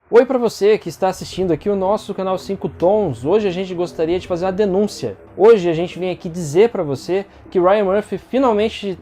Oi para você que está assistindo aqui o nosso canal 5 Tons. Hoje a gente gostaria de fazer uma denúncia. Hoje a gente vem aqui dizer para você que Ryan Murphy finalmente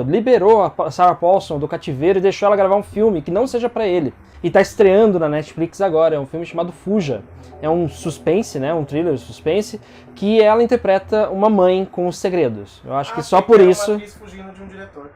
liberou a Sarah Paulson do cativeiro e deixou ela gravar um filme que não seja para ele. E está estreando na Netflix agora, é um filme chamado Fuja. É um suspense, né, um thriller suspense, que ela interpreta uma mãe com os segredos. Eu acho que só por isso... Uma atriz fugindo de um diretor.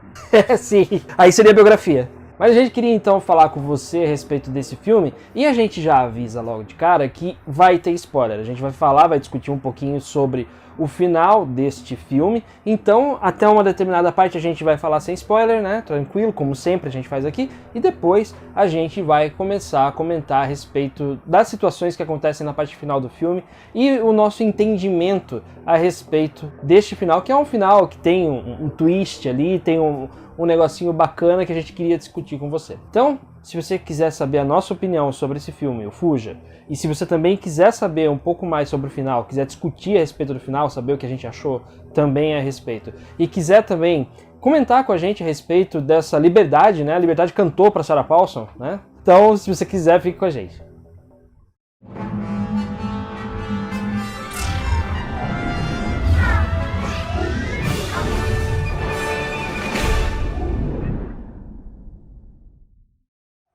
Sim, aí seria a biografia. Mas a gente queria então falar com você a respeito desse filme, e a gente já avisa logo de cara que vai ter spoiler. A gente vai discutir um pouquinho sobre o final deste filme, então até uma determinada parte a gente vai falar sem spoiler, né, tranquilo, como sempre a gente faz aqui, e depois a gente vai começar a comentar a respeito das situações que acontecem na parte final do filme e o nosso entendimento a respeito deste final, que é um final que tem um twist ali, tem um negocinho bacana que a gente queria discutir com você. Então, se você quiser saber a nossa opinião sobre esse filme, o Fuja, e se você também quiser saber um pouco mais sobre o final, quiser discutir a respeito do final, saber o que a gente achou também a respeito, e quiser também comentar com a gente a respeito dessa liberdade, né? A liberdade cantou para Sarah Paulson, né? Então, se você quiser, fique com a gente.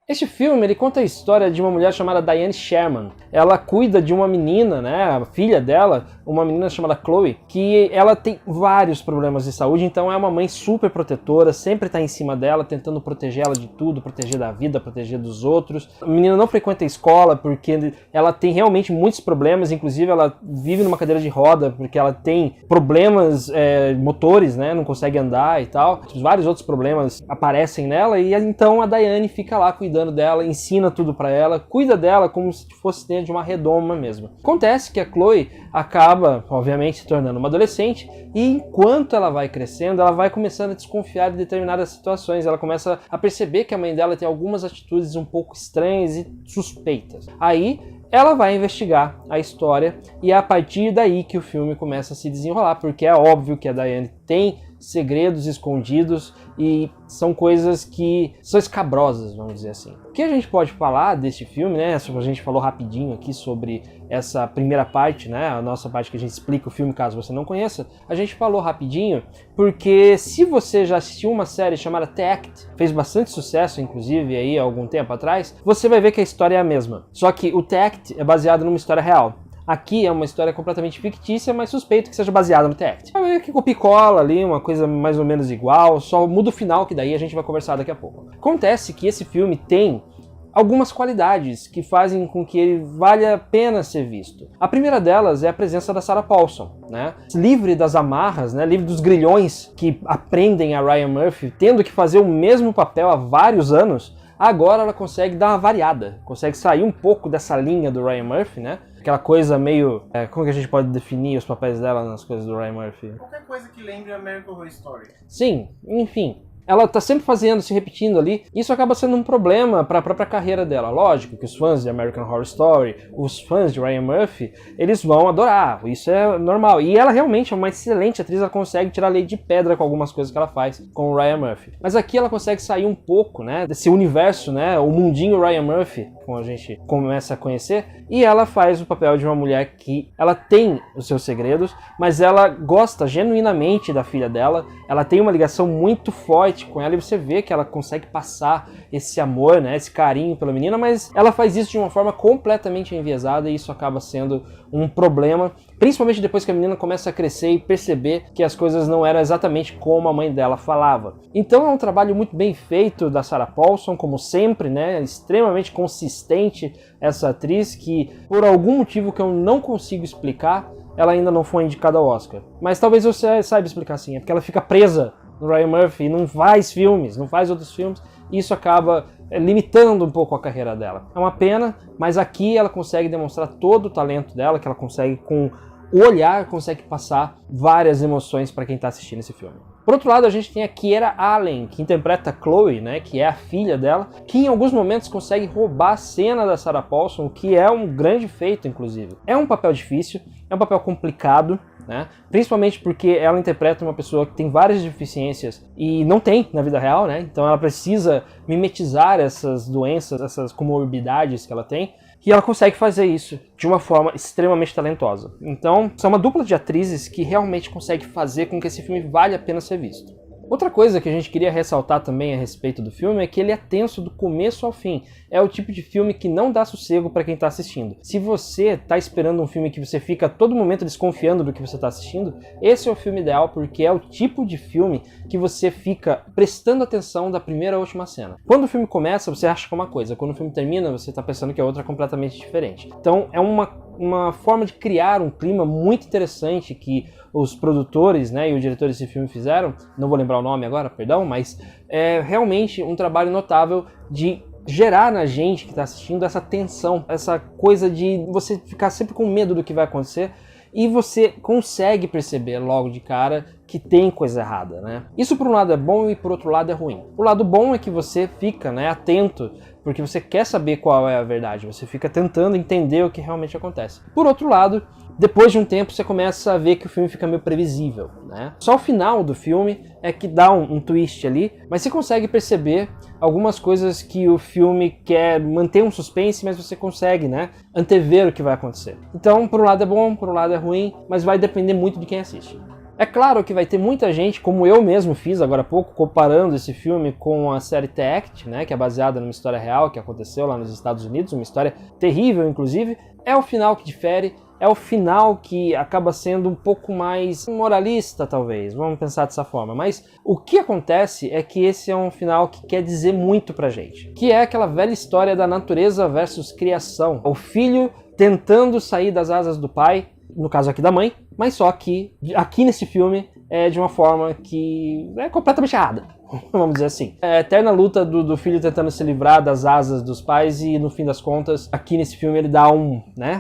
Este filme ele conta a história de uma mulher chamada Diane Sherman. Ela cuida de uma menina, né, a filha dela, uma menina chamada Chloe, que ela tem vários problemas de saúde, então é uma mãe super protetora, sempre está em cima dela, tentando proteger ela de tudo, proteger da vida, proteger dos outros. A menina não frequenta a escola porque ela tem realmente muitos problemas, inclusive ela vive numa cadeira de roda porque ela tem problemas motores, né, não consegue andar e tal. Vários outros problemas aparecem nela e então a Diane fica lá cuidando dela, ensina tudo pra ela, cuida dela como se fosse dentro de uma redoma mesmo. Acontece que a Chloe acaba, obviamente, se tornando uma adolescente e enquanto ela vai crescendo, ela vai começando a desconfiar de determinadas situações. Ela começa a perceber que a mãe dela tem algumas atitudes um pouco estranhas e suspeitas. Aí ela vai investigar a história e é a partir daí que o filme começa a se desenrolar, porque é óbvio que a Diane tem segredos escondidos e são coisas que são escabrosas, vamos dizer assim. O que a gente pode falar deste filme, né? A gente falou rapidinho aqui sobre essa primeira parte, né? A nossa parte que a gente explica o filme, caso você não conheça. A gente falou rapidinho porque se você já assistiu uma série chamada The Act, fez bastante sucesso, inclusive, aí há algum tempo atrás, você vai ver que a história é a mesma. Só que o The Act é baseado numa história real. Aqui é uma história completamente fictícia, mas suspeito que seja baseada no The Act. É que copia e cola ali, uma coisa mais ou menos igual, só muda o final, que daí a gente vai conversar daqui a pouco. Acontece que esse filme tem algumas qualidades que fazem com que ele valha a pena ser visto. A primeira delas é a presença da Sarah Paulson, né? Livre das amarras, né? Livre dos grilhões que aprendem a Ryan Murphy, tendo que fazer o mesmo papel há vários anos, agora ela consegue dar uma variada, consegue sair um pouco dessa linha do Ryan Murphy, né? Aquela coisa meio... como que a gente pode definir os papéis dela nas coisas do Ryan Murphy? Qualquer coisa que lembre American Horror Story. Sim, enfim. Ela tá sempre fazendo, se repetindo ali. Isso acaba sendo um problema para a própria carreira dela. Lógico que os fãs de American Horror Story, os fãs de Ryan Murphy, eles vão adorar. Isso é normal. E ela realmente é uma excelente atriz. Ela consegue tirar lei de pedra com algumas coisas que ela faz com o Ryan Murphy. Mas aqui ela consegue sair um pouco, né, desse universo, né, o mundinho Ryan Murphy, como a gente começa a conhecer. E ela faz o papel de uma mulher que ela tem os seus segredos, mas ela gosta genuinamente da filha dela. Ela tem uma ligação muito forte com ela e você vê que ela consegue passar esse amor, né, esse carinho pela menina, mas ela faz isso de uma forma completamente enviesada e isso acaba sendo um problema, principalmente depois que a menina começa a crescer e perceber que as coisas não eram exatamente como a mãe dela falava. Então é um trabalho muito bem feito da Sarah Paulson, como sempre, né, extremamente consistente essa atriz que, por algum motivo que eu não consigo explicar, ela ainda não foi indicada ao Oscar. Mas talvez você saiba explicar sim, é porque ela fica presa no Ryan Murphy, não faz filmes, não faz outros filmes, e isso acaba limitando um pouco a carreira dela. É uma pena, mas aqui ela consegue demonstrar todo o talento dela, que ela consegue, com o olhar, consegue passar várias emoções para quem está assistindo esse filme. Por outro lado, a gente tem a Kiera Allen, que interpreta Chloe, né, que é a filha dela, que em alguns momentos consegue roubar a cena da Sarah Paulson, o que é um grande feito, inclusive. É um papel difícil, é um papel complicado, né? Principalmente porque ela interpreta uma pessoa que tem várias deficiências e não tem na vida real, né? Então ela precisa mimetizar essas doenças, essas comorbidades que ela tem, e ela consegue fazer isso de uma forma extremamente talentosa. Então, são uma dupla de atrizes que realmente consegue fazer com que esse filme vale a pena ser visto. Outra coisa que a gente queria ressaltar também a respeito do filme é que ele é tenso do começo ao fim. É o tipo de filme que não dá sossego para quem está assistindo. Se você está esperando um filme que você fica a todo momento desconfiando do que você está assistindo, esse é o filme ideal, porque é o tipo de filme que você fica prestando atenção da primeira à última cena. Quando o filme começa, você acha que é uma coisa. Quando o filme termina, você está pensando que é outra completamente diferente. Então é uma forma de criar um clima muito interessante que os produtores, né, e o diretor desse filme fizeram. Não vou lembrar o nome agora, perdão, mas é realmente um trabalho notável de gerar na gente que está assistindo essa tensão, essa coisa de você ficar sempre com medo do que vai acontecer, e você consegue perceber logo de cara que tem coisa errada, né? Isso por um lado é bom e por outro lado é ruim. O lado bom é que você fica, né, atento, porque você quer saber qual é a verdade, você fica tentando entender o que realmente acontece. Por outro lado, depois de um tempo você começa a ver que o filme fica meio previsível, né? Só o final do filme é que dá um twist ali, mas você consegue perceber algumas coisas que o filme quer manter um suspense, mas você consegue, né, antever o que vai acontecer. Então, por um lado é bom, por um lado é ruim, mas vai depender muito de quem assiste. É claro que vai ter muita gente, como eu mesmo fiz agora há pouco, comparando esse filme com a série The Act, né, que é baseada numa história real que aconteceu lá nos Estados Unidos, uma história terrível, inclusive. É o final que difere, é o final que acaba sendo um pouco mais moralista, talvez, vamos pensar dessa forma. Mas o que acontece é que esse é um final que quer dizer muito pra gente, que é aquela velha história da natureza versus criação. O filho tentando sair das asas do pai, no caso aqui da mãe, mas só que aqui nesse filme é de uma forma que é completamente errada, vamos dizer assim. É a eterna luta do filho tentando se livrar das asas dos pais e no fim das contas, aqui nesse filme ele dá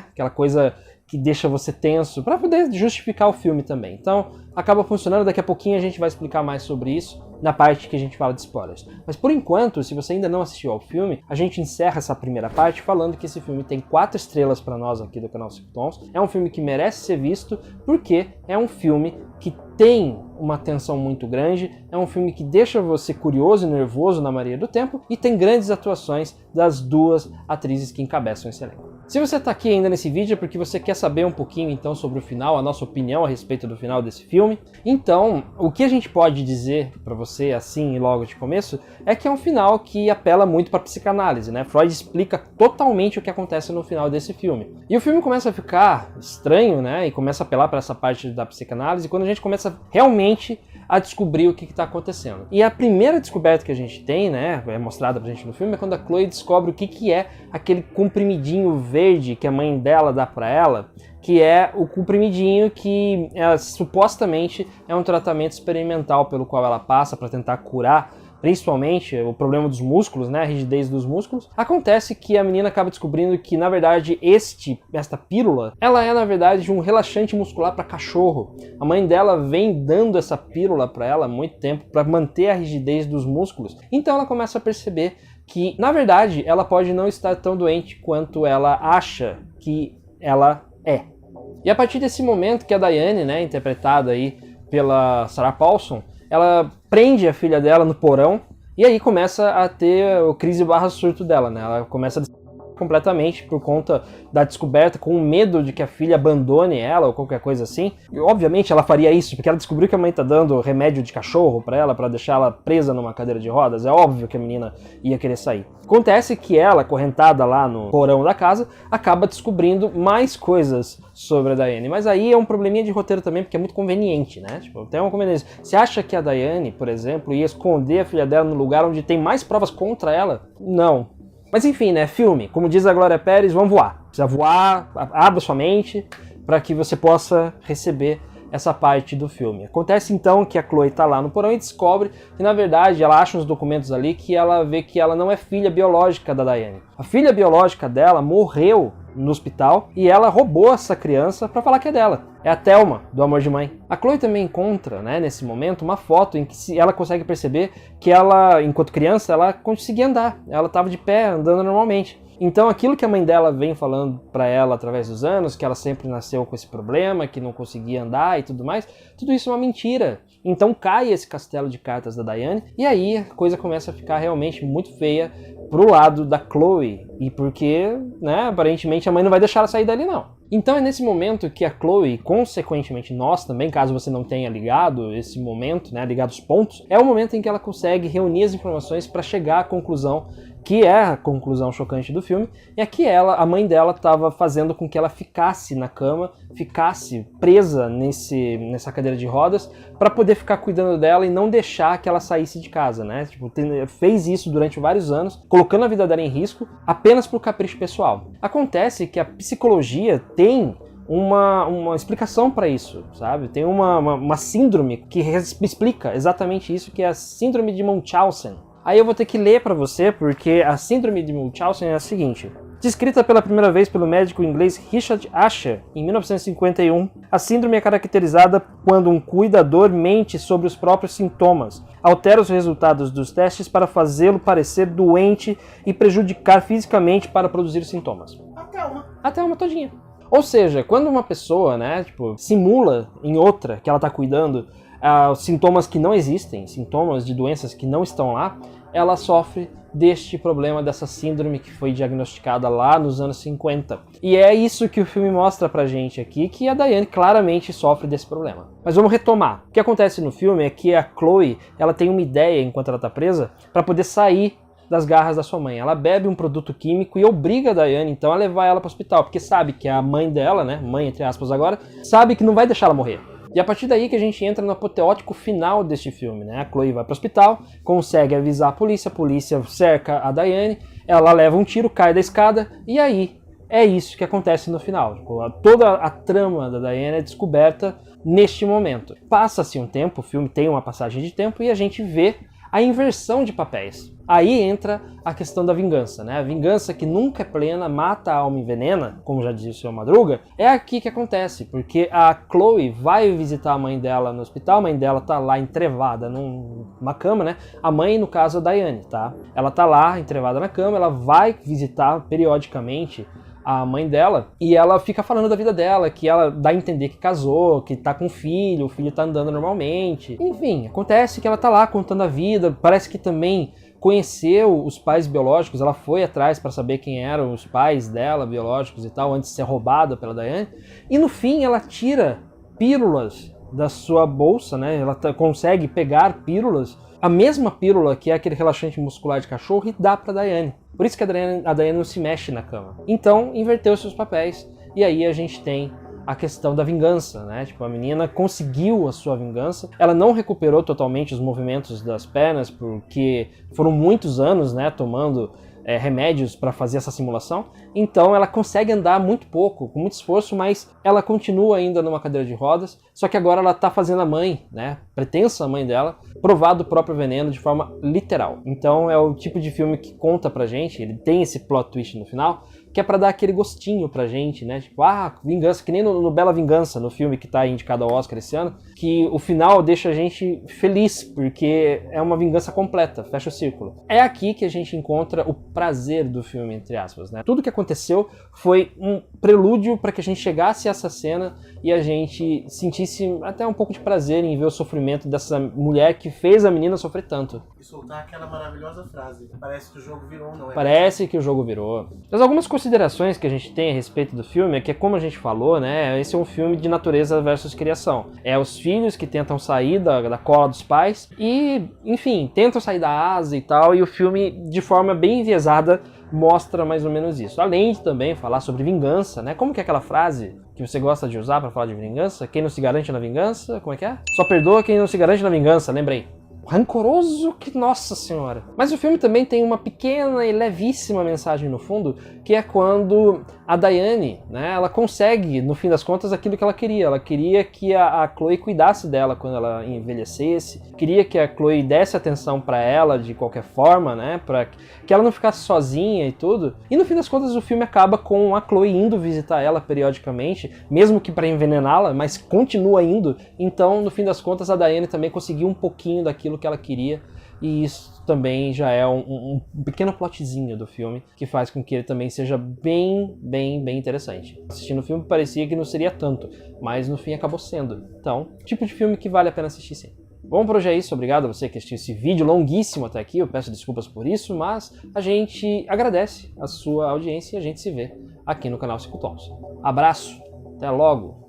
aquela coisa que deixa você tenso para poder justificar o filme também. Então acaba funcionando, daqui a pouquinho a gente vai explicar mais sobre isso na parte que a gente fala de spoilers. Mas por enquanto, se você ainda não assistiu ao filme, a gente encerra essa primeira parte falando que esse filme tem 4 estrelas para nós aqui do canal 5 Tons. É um filme que merece ser visto porque é um filme que tem uma tensão muito grande, é um filme que deixa você curioso e nervoso na maioria do tempo e tem grandes atuações das duas atrizes que encabeçam esse elenco. Se você está aqui ainda nesse vídeo é porque você quer saber um pouquinho então sobre o final, a nossa opinião a respeito do final desse filme. Então, o que a gente pode dizer para você assim logo de começo é que é um final que apela muito para psicanálise, né? Freud explica totalmente o que acontece no final desse filme. E o filme começa a ficar estranho, né? E começa a apelar para essa parte da psicanálise quando a gente começa realmente a descobrir o que está acontecendo. E a primeira descoberta que a gente tem, né, é mostrada pra gente no filme, é quando a Chloe descobre o que é aquele comprimidinho verde que a mãe dela dá pra ela, que é o comprimidinho que supostamente é um tratamento experimental pelo qual ela passa para tentar curar principalmente o problema dos músculos, né, a rigidez dos músculos. Acontece que a menina acaba descobrindo que, na verdade, esta pílula, ela é, na verdade, um relaxante muscular para cachorro. A mãe dela vem dando essa pílula para ela há muito tempo para manter a rigidez dos músculos. Então ela começa a perceber que, na verdade, ela pode não estar tão doente quanto ela acha que ela é. E a partir desse momento que a Diane, né, interpretada aí pela Sarah Paulson, ela prende a filha dela no porão e aí começa a ter o crise barra surto dela, né? Ela começa a completamente por conta da descoberta, com medo de que a filha abandone ela ou qualquer coisa assim. E, obviamente ela faria isso porque ela descobriu que a mãe tá dando remédio de cachorro pra ela, pra deixar ela presa numa cadeira de rodas. É óbvio que a menina ia querer sair. Acontece que ela, acorrentada lá no porão da casa, acaba descobrindo mais coisas sobre a Diane. Mas aí é um probleminha de roteiro também, porque é muito conveniente, né? Tipo, tem uma conveniência. Você acha que a Diane, por exemplo, ia esconder a filha dela no lugar onde tem mais provas contra ela? Não. Mas enfim, né, filme, como diz a Glória Pérez, vamos voar. Precisa voar, abra sua mente para que você possa receber essa parte do filme. Acontece então que a Chloe tá lá no porão e descobre que, na verdade, ela acha uns documentos ali que ela vê que ela não é filha biológica da Diane. A filha biológica dela morreu no hospital e ela roubou essa criança para falar que é dela. É a Thelma, do Amor de Mãe. A Chloe também encontra, né, nesse momento, uma foto em que ela consegue perceber que ela, enquanto criança, ela conseguia andar. Ela estava de pé, andando normalmente. Então aquilo que a mãe dela vem falando pra ela através dos anos, que ela sempre nasceu com esse problema, que não conseguia andar e tudo mais, tudo isso é uma mentira. Então cai esse castelo de cartas da Diane, e aí a coisa começa a ficar realmente muito feia pro lado da Chloe, e porque, né, aparentemente a mãe não vai deixar ela sair dali não. Então é nesse momento que a Chloe, consequentemente nós também, caso você não tenha ligado esse momento, né, ligado os pontos, é o momento em que ela consegue reunir as informações para chegar à conclusão, que é a conclusão chocante do filme, é que a mãe dela estava fazendo com que ela ficasse na cama, ficasse presa nessa cadeira de rodas, para poder ficar cuidando dela e não deixar que ela saísse de casa, né? Tipo, fez isso durante vários anos, colocando a vida dela em risco, apenas por capricho pessoal. Acontece que a psicologia tem uma explicação para isso, sabe? Tem uma síndrome que explica exatamente isso, que é a síndrome de Munchausen. Aí eu vou ter que ler para você, porque a síndrome de Munchausen é a seguinte. Descrita pela primeira vez pelo médico inglês Richard Asher, em 1951, a síndrome é caracterizada quando um cuidador mente sobre os próprios sintomas, altera os resultados dos testes para fazê-lo parecer doente e prejudicar fisicamente para produzir sintomas. Até uma todinha. Ou seja, quando uma pessoa, né, tipo, simula em outra que ela está cuidando sintomas que não existem, sintomas de doenças que não estão lá, ela sofre deste problema, dessa síndrome que foi diagnosticada lá nos anos 50. E é isso que o filme mostra pra gente aqui, que a Diane claramente sofre desse problema. Mas vamos retomar. O que acontece no filme é que a Chloe, ela tem uma ideia, enquanto ela tá presa, para poder sair das garras da sua mãe. Ela bebe um produto químico e obriga a Diane, então, a levar ela para o hospital, porque sabe que a mãe dela, né, mãe entre aspas agora, sabe que não vai deixar ela morrer. E a partir daí que a gente entra no apoteótico final deste filme, né? A Chloe vai para o hospital, consegue avisar a polícia cerca a Diane, ela leva um tiro, cai da escada, e aí é isso que acontece no final. Toda a trama da Diane é descoberta neste momento. Passa-se um tempo, o filme tem uma passagem de tempo, e a gente vê a inversão de papéis. Aí entra a questão da vingança, né? A vingança que nunca é plena, mata a alma e envenena, como já disse o Seu Madruga, é aqui que acontece, porque a Chloe vai visitar a mãe dela no hospital, a mãe dela tá lá entrevada numa cama, né? A mãe, no caso, a Diane, tá? Ela tá lá entrevada na cama, ela vai visitar periodicamente a mãe dela, e ela fica falando da vida dela, que ela dá a entender que casou, que tá com o filho tá andando normalmente. Enfim, acontece que ela tá lá contando a vida, parece que também conheceu os pais biológicos, ela foi atrás para saber quem eram os pais dela, biológicos e tal, antes de ser roubada pela Diane, e no fim ela tira pílulas da sua bolsa, né? Ela consegue pegar pílulas, a mesma pílula que é aquele relaxante muscular de cachorro, e dá pra Diane. Por isso que a Diane não se mexe na cama. Então, inverteu seus papéis, e aí a gente tem a questão da vingança, né? Tipo, a menina conseguiu a sua vingança, ela não recuperou totalmente os movimentos das pernas, porque foram muitos anos, né, tomando remédios para fazer essa simulação, então ela consegue andar muito pouco, com muito esforço, mas ela continua ainda numa cadeira de rodas, só que agora ela tá fazendo a mãe, né, pretensa mãe dela, provar do próprio veneno de forma literal. Então é o tipo de filme que conta pra gente, ele tem esse plot twist no final, que é pra dar aquele gostinho pra gente, né, tipo, vingança, que nem no Bela Vingança, no filme que tá indicado ao Oscar esse ano, que o final deixa a gente feliz, porque é uma vingança completa, fecha o círculo. É aqui que a gente encontra o prazer do filme, entre aspas, né? Tudo que aconteceu foi um prelúdio para que a gente chegasse a essa cena e a gente sentisse até um pouco de prazer em ver o sofrimento dessa mulher que fez a menina sofrer tanto. E soltar aquela maravilhosa frase: parece que o jogo virou, não é? Parece que o jogo virou. Mas algumas considerações que a gente tem a respeito do filme é que, como a gente falou, né, esse é um filme de natureza versus criação. É os filhos que tentam sair da cola dos pais e, enfim, tentam sair da asa e tal, e o filme, de forma bem enviesada, mostra mais ou menos isso. Além de também falar sobre vingança, né? Como que é aquela frase que você gosta de usar para falar de vingança? Quem não se garante na vingança? Como é que é? Só perdoa quem não se garante na vingança, lembrei. Rancoroso que nossa senhora. Mas o filme também tem uma pequena e levíssima mensagem no fundo, que é quando a Diane, né, ela consegue, no fim das contas, aquilo que ela queria. Ela queria que a Chloe cuidasse dela quando ela envelhecesse, queria que a Chloe desse atenção pra ela de qualquer forma, né, pra que ela não ficasse sozinha e tudo. E no fim das contas o filme acaba com a Chloe indo visitar ela periodicamente, mesmo que pra envenená-la, mas continua indo. Então, no fim das contas, a Diane também conseguiu um pouquinho daquilo que ela queria, e isso também já é um pequeno plotzinho do filme que faz com que ele também seja bem interessante. Assistindo o filme parecia que não seria tanto, mas no fim acabou sendo. Então, tipo de filme que vale a pena assistir sim. Bom, por hoje é isso. Obrigado a você que assistiu esse vídeo longuíssimo até aqui. Eu peço desculpas por isso, mas a gente agradece a sua audiência e a gente se vê aqui no canal 5 Tons. Abraço, até logo!